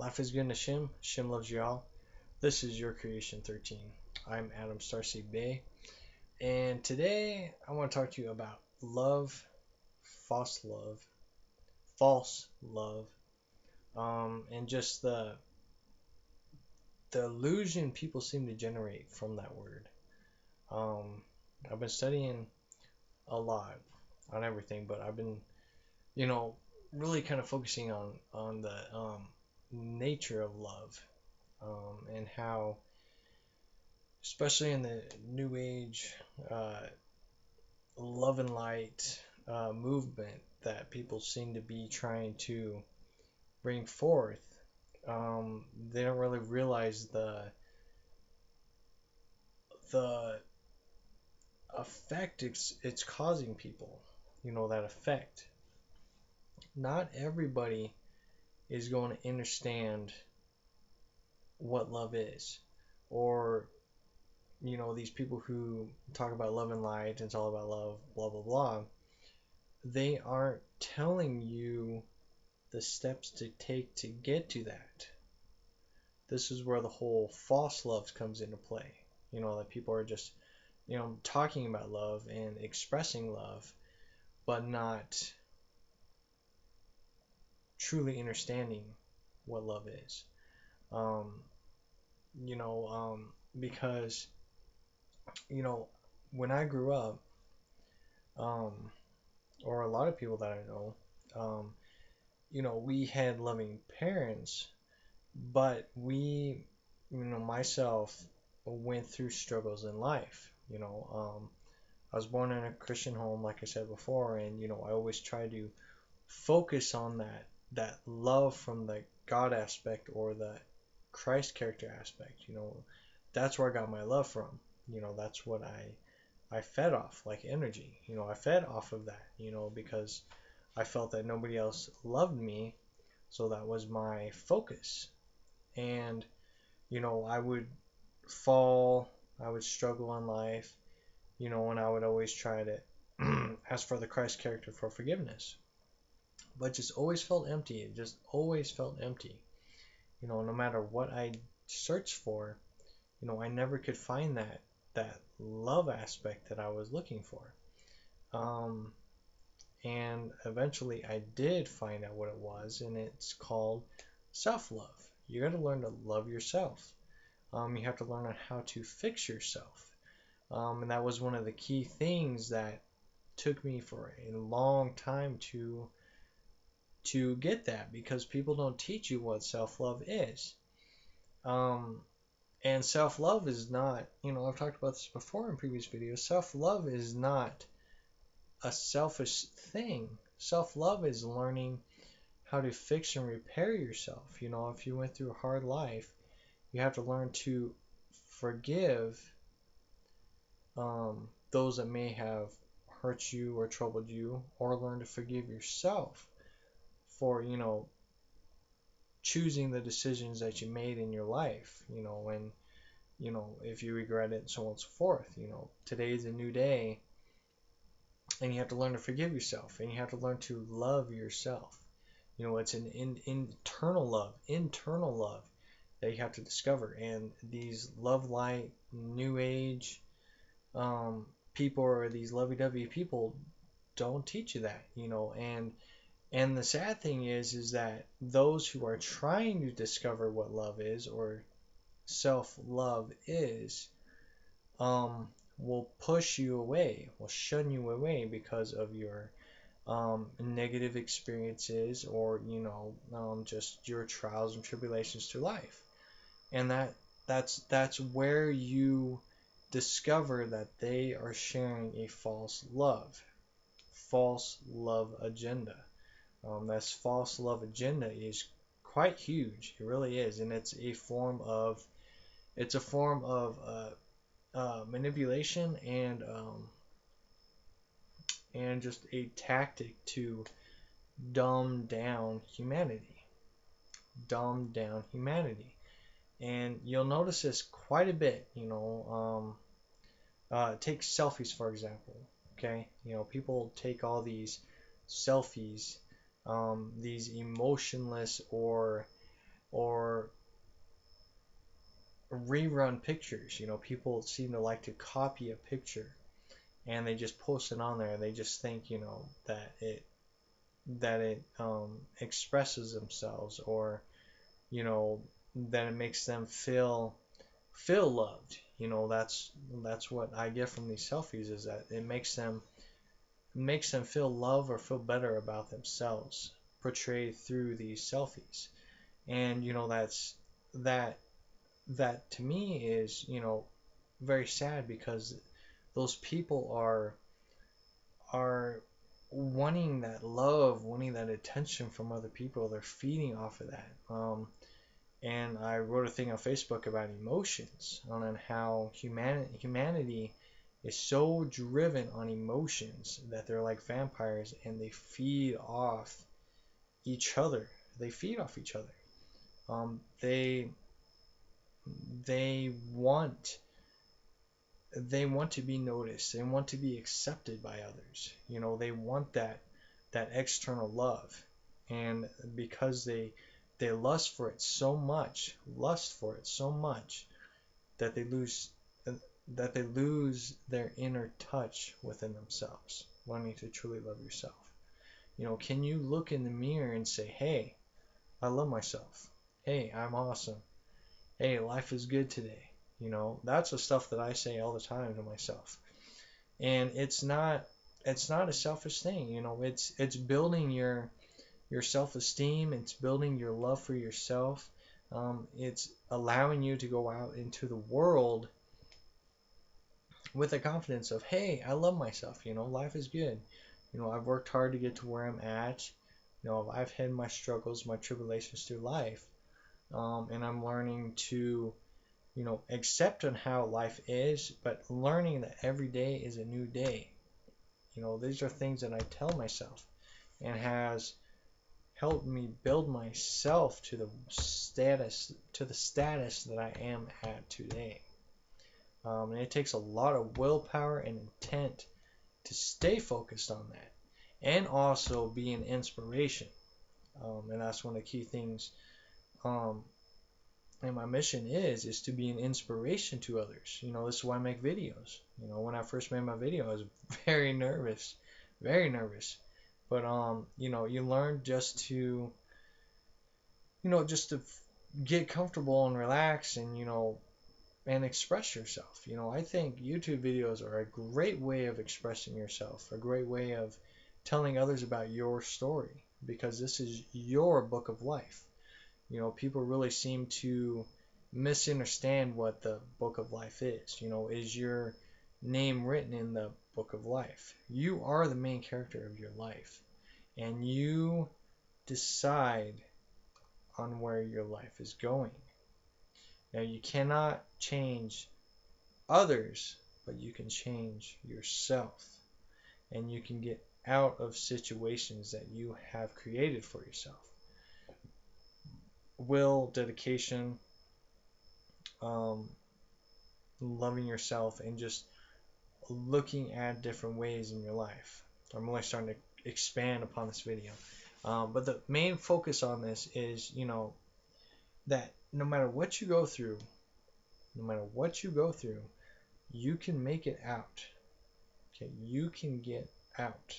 Life is good in Shim. Shim loves you all. This is your Creation 13. I'm Adam Starseed Bay, and today I want to talk to you about love, false love, false love, and just the illusion people seem to generate from that word. Um, I've been studying a lot on everything, but I've been, you know, really kind of focusing on the nature of love, and how especially in the new age uh, love and light movement that people seem to be trying to bring forth. They don't really realize the effect it's causing people. That effect. Not everybody is going to understand what love is, or these people who talk about love and light, it's all about love, blah blah blah. They aren't telling you the steps to take to get to that. This is where the whole false love comes into play. That people are just, talking about love and expressing love, but not truly understanding what love is. Um, because, you know, when I grew up, um, or a lot of people that I know, we had loving parents, but we, myself went through struggles in life. I was born in a Christian home, like I said before, and I always try to focus on that love from the God aspect or the Christ character aspect. That's where I got my love from. That's what I fed off like energy. I fed off of that. Because I felt that nobody else loved me, so that was my focus. And I would fall, I would struggle in life, and I would always try to ask for the Christ character for forgiveness. But just always felt empty. It just always felt empty. No matter what I searched for, I never could find that love aspect that I was looking for. Um, and eventually I did find out what it was, and it's called self-love. You got to learn to love yourself. You have to learn on how to fix yourself. And that was one of the key things that took me for a long time to get that, because people don't teach you what self-love is. Um, and self-love is not, I've talked about this before in previous videos, self-love is not a selfish thing. Self-love is learning how to fix and repair yourself. If you went through a hard life, you have to learn to forgive those that may have hurt you or troubled you, or learn to forgive yourself for, choosing the decisions that you made in your life, and, if you regret it, and so on and so forth. Today is a new day, and you have to learn to forgive yourself, and you have to learn to love yourself. It's an internal love that you have to discover. And these love light, new age people, or these lovey-dovey people, don't teach you that. And the sad thing is that those who are trying to discover what love is, or self-love is, will push you away, will shun you away because of your negative experiences, or just your trials and tribulations through life. And that's where you discover that they are sharing a false love agenda. This false love agenda is quite huge. It really is, and it's a form of manipulation, and just a tactic to dumb down humanity. Dumb down humanity. And you'll notice this quite a bit. Take selfies, for example. Okay, people take all these selfies, these emotionless or or rerun pictures. People seem to like to copy a picture and they just post it on there. They just think, that it expresses themselves, or you know that it makes them feel loved. That's what I get from these selfies, is that it makes them feel love or feel better about themselves, portrayed through these selfies. And that that to me is very sad, because those people are wanting that love, wanting that attention from other people. They're feeding off of that. And I wrote a thing on Facebook about emotions, on how humanity is so driven on emotions that they're like vampires, and they feed off each other. They feed off each other. They they want they want to be noticed. They want to be accepted by others. They want that external love, and because they lust for it so much that they lose their inner touch within themselves, wanting to truly love yourself. Can you look in the mirror and say, "Hey, I love myself. Hey, I'm awesome. Hey, life is good today." That's the stuff that I say all the time to myself. And it's not a selfish thing. It's building your self-esteem. It's building your love for yourself. It's allowing you to go out into the world with the confidence of, "Hey, I love myself. Life is good. I've worked hard to get to where I'm at. I've had my struggles, my tribulations through life, and I'm learning to accept on how life is, but learning that every day is a new day." These are things that I tell myself, and has helped me build myself to the status that I am at today. And it takes a lot of willpower and intent to stay focused on that, and also be an inspiration. And that's one of the key things. And my mission is to be an inspiration to others. This is why I make videos. When I first made my video, I was very nervous, very nervous. But you learn just to get comfortable and relax, and express yourself. I think YouTube videos are a great way of expressing yourself, a great way of telling others about your story, because this is your book of life. People really seem to misunderstand what the book of life is. Is your name written in the book of life? You are the main character of your life, and you decide on where your life is going. Now, you cannot change others, but you can change yourself, and you can get out of situations that you have created for yourself. Will, dedication, um, loving yourself, and just looking at different ways in your life. I'm really starting to expand upon this video. But the main focus on this is, that no matter what you go through, you can make it out. Okay, you can get out,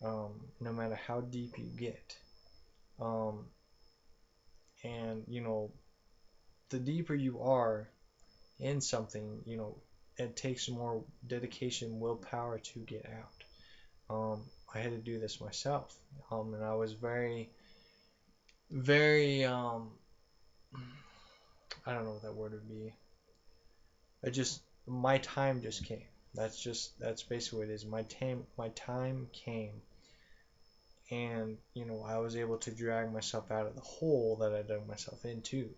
no matter how deep you get. And the deeper you are in something, it takes more dedication, willpower to get out. I had to do this myself, and I was very, very, I don't know what that word would be. My time just came. That's basically what it is. My time came, and I was able to drag myself out of the hole that I dug myself into.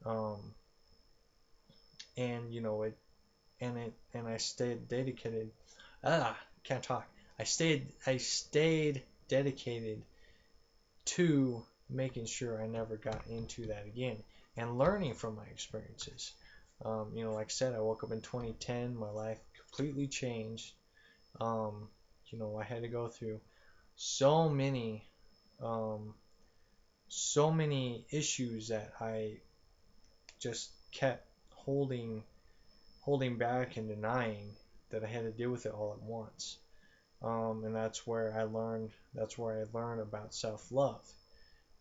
Um, and I stayed dedicated. Can't talk. I stayed dedicated to making sure I never got into that again, and learning from my experiences. Like I said, I woke up in 2010. My life completely changed. Um, I had to go through so many, um, so many issues that I just kept holding back and denying, that I had to deal with it all at once. And that's where I learned about self-love,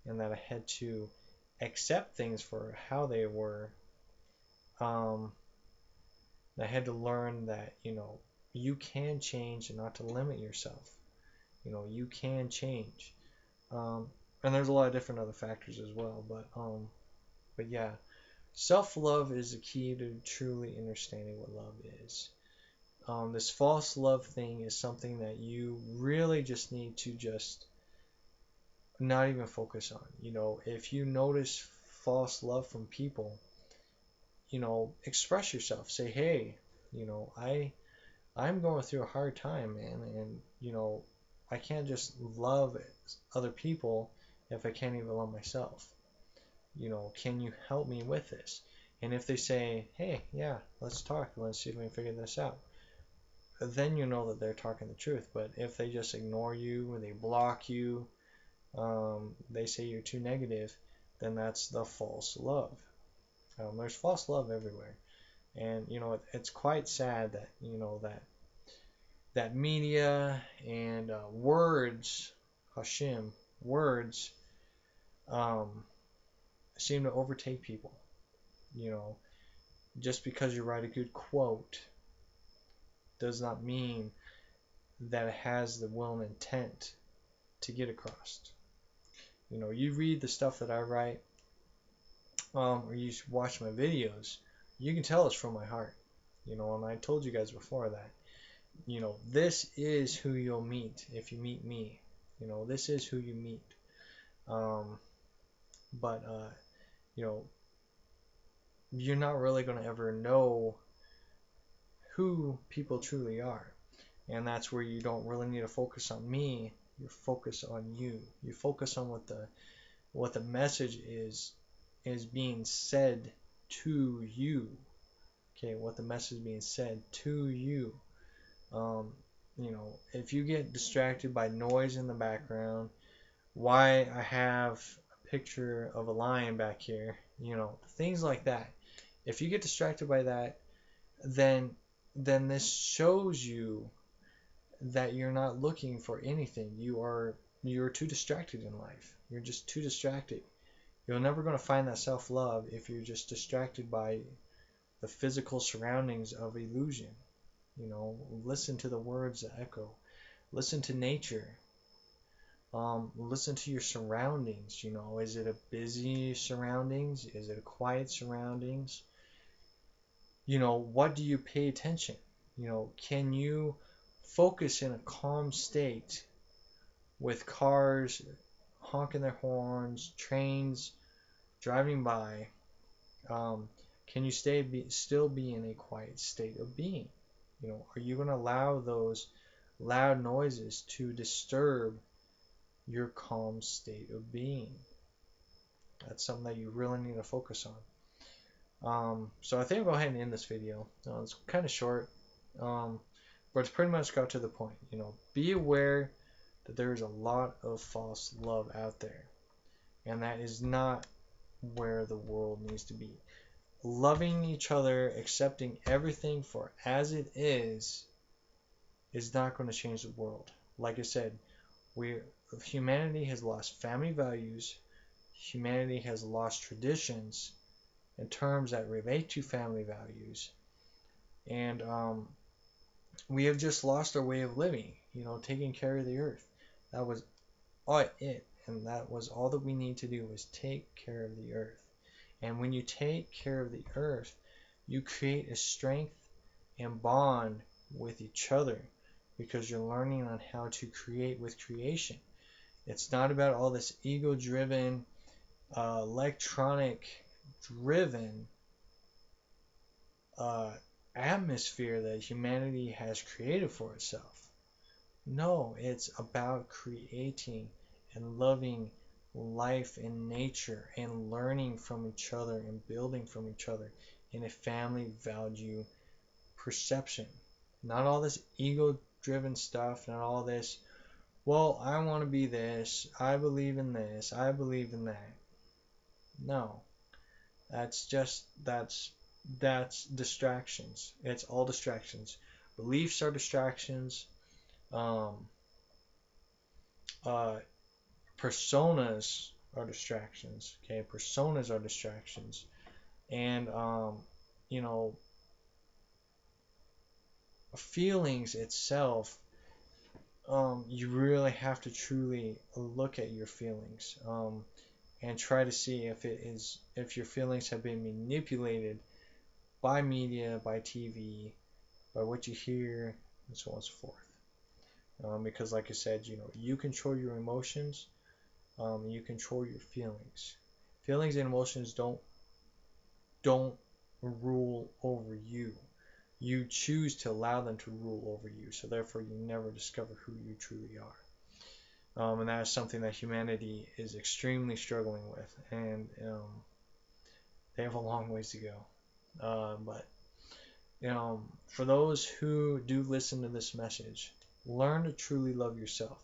and that I had to accept things for how they were. Um, I had to learn that, you can change, and not to limit yourself. You can change. Um, and there's a lot of different other factors as well, but yeah, self-love is the key to truly understanding what love is. This false love thing is something that you really just need to just not even focus on. If you notice false love from people, express yourself. Say, hey, I'm going through a hard time, man, and I can't just love other people if I can't even love myself. Can you help me with this? And if they say, hey, yeah, let's talk, let's see if we can figure this out, then you know that they're talking the truth. But if they just ignore you, or they block you, they say you're too negative, then that's the false love. There's false love everywhere. And it's quite sad that that media and words, Hashim, words, um, seem to overtake people. You know, just because you write a good quote does not mean that it has the will and intent to get across. You read the stuff that I write, or you watch my videos, you can tell it's from my heart. And I told you guys before that, this is who you'll meet if you meet me. This is who you meet. Um, but you know, you're not really going to ever know who people truly are. And that's where you don't really need to focus on me. You focus on you. You focus on what the message is being said to you. Okay, what the message is being said to you. If you get distracted by noise in the background, why I have a picture of a lion back here, things like that. If you get distracted by that, then this shows you that you're not looking for anything. You're too distracted in life. You're just too distracted. You're never going to find that self-love if you're just distracted by the physical surroundings of illusion. Listen to the words that echo. Listen to nature. Listen to your surroundings. Is it a busy surroundings? Is it a quiet surroundings? What do you pay attention? Can you focus in a calm state with cars honking their horns, trains driving by? Can you still be in a quiet state of being? Are you going to allow those loud noises to disturb your calm state of being? That's something that you really need to focus on. So I think I'll go ahead and end this video. It's kind of short, but it's pretty much got to the point. Be aware that there is a lot of false love out there, and that is not where the world needs to be. Loving each other, accepting everything for as it is not going to change the world. Like I said, humanity has lost family values. Humanity has lost traditions and terms that relate to family values, and we have just lost our way of living. Taking care of the earth. That was all it, and that was all that we need to do, was take care of the earth. And when you take care of the earth, you create a strength and bond with each other, because you're learning on how to create with creation. It's not about all this ego-driven, electronic-driven atmosphere that humanity has created for itself. No, it's about creating and loving life and nature and learning from each other and building from each other in a family value perception. Not all this ego driven stuff, not all this well, I want to be this, I believe in this, I believe in that. No, that's distractions. It's all distractions. Beliefs are distractions. Um, uh, Personas are distractions. Okay, personas are distractions, and you know, feelings itself. You really have to truly look at your feelings, and try to see if your feelings have been manipulated by media, by TV, by what you hear, and so on and so forth. Because, like I said, you control your emotions, you control your feelings. Feelings and emotions don't rule over you. You choose to allow them to rule over you, so therefore you never discover who you truly are. And that is something that humanity is extremely struggling with, and they have a long ways to go. But for those who do listen to this message, learn to truly love yourself.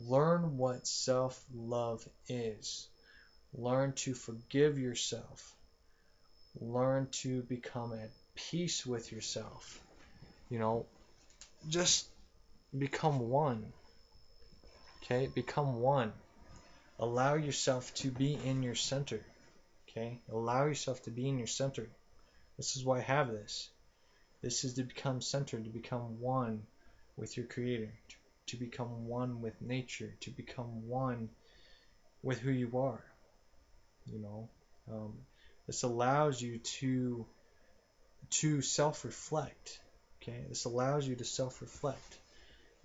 Learn what self-love is. Learn to forgive yourself. Learn to become at peace with yourself. You know, just become one. Okay? Become one. Allow yourself to be in your center. Okay? Allow yourself to be in your center. This is why I have this. This is to become centered, to become one with your creator, to become one with nature, to become one with who you are. You know, um, this allows you to self-reflect. Okay, this allows you to self-reflect,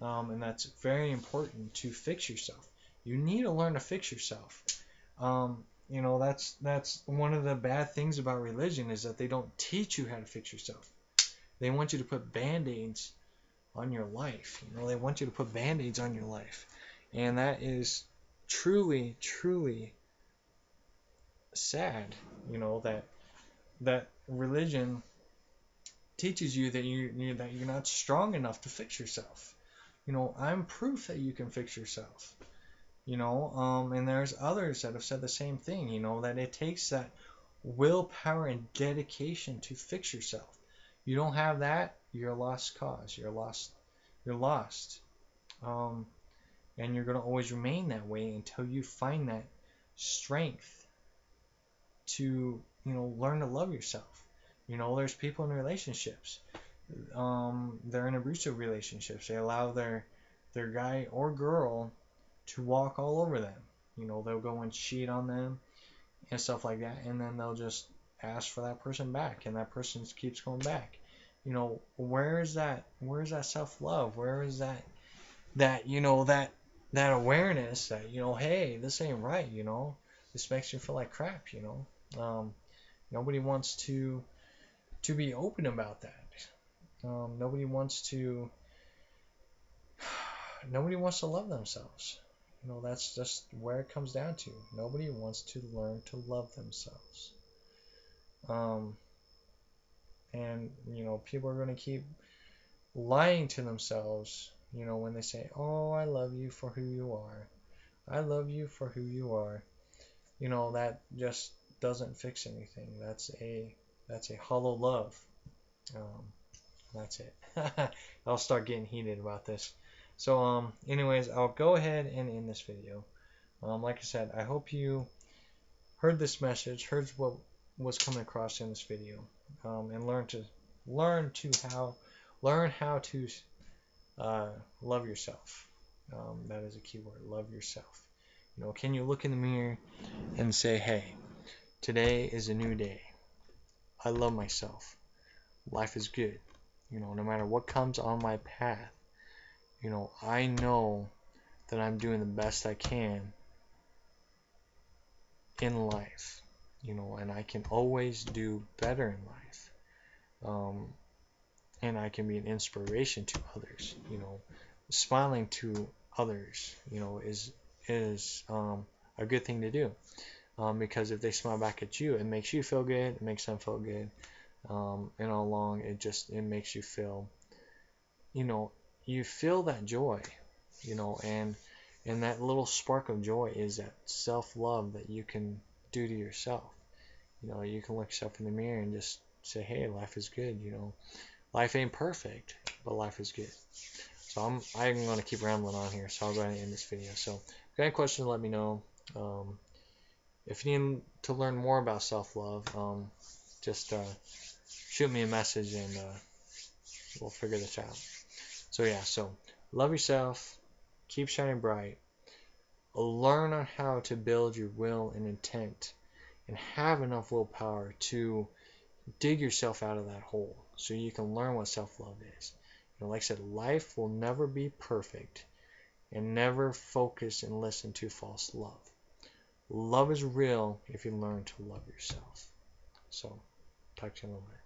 and that's very important to fix yourself. You need to learn to fix yourself. That's one of the bad things about religion is that they don't teach you how to fix yourself. They want you to put band-aids on your life. They want you to put band-aids on your life, and that is truly, truly sad. That religion teaches you that you're not strong enough to fix yourself. I'm proof that you can fix yourself. And there's others that have said the same thing. That it takes that willpower and dedication to fix yourself. You don't have that, you're a lost cause. You're lost. You're lost. And you're going to always remain that way until you find that strength to learn to love yourself. There's people in relationships, they're in abusive relationships. They allow their guy or girl to walk all over them. They'll go and cheat on them and stuff like that, and then they'll just ask for that person back, and that person keeps going back. Where is that self-love? Where is that awareness that hey, this ain't right. This makes you feel like crap. Nobody wants to be open about that. Nobody wants to love themselves. That's just where it comes down to. Nobody wants to learn to love themselves. um, and people are going to keep lying to themselves when they say, oh, I love you for who you are. I love you for who you are. That just doesn't fix anything. That's a hollow love. um, that's it. I'll start getting heated about this. So anyways, I'll go ahead and end this video. Like I said, I hope you heard this message, heard what was coming across in this video, and learn how to love yourself. That is a key word. Love yourself. Can you look in the mirror and say, hey, today is a new day. I love myself. Life is good. No matter what comes on my path, I know that I'm doing the best I can in life, and I can always do better in life. And I can be an inspiration to others. Smiling to others, is a good thing to do. Because if they smile back at you, it makes you feel good, it makes them feel good, and all along it makes you feel, you feel that joy. and that little spark of joy is that self-love that you can do to yourself. You can look yourself in the mirror and just say, hey, life is good. Life ain't perfect, but life is good. So I'm going to keep rambling on here, so I'll go ahead and end this video. So if you got any questions, let me know. If you need to learn more about self-love, just shoot me a message and we'll figure this out. So yeah, so love yourself, keep shining bright, learn on how to build your will and intent, and have enough willpower to dig yourself out of that hole so you can learn what self-love is. Like I said, life will never be perfect, and never focus and listen to false love. Love is real if you learn to love yourself. So, talk to you in a little bit.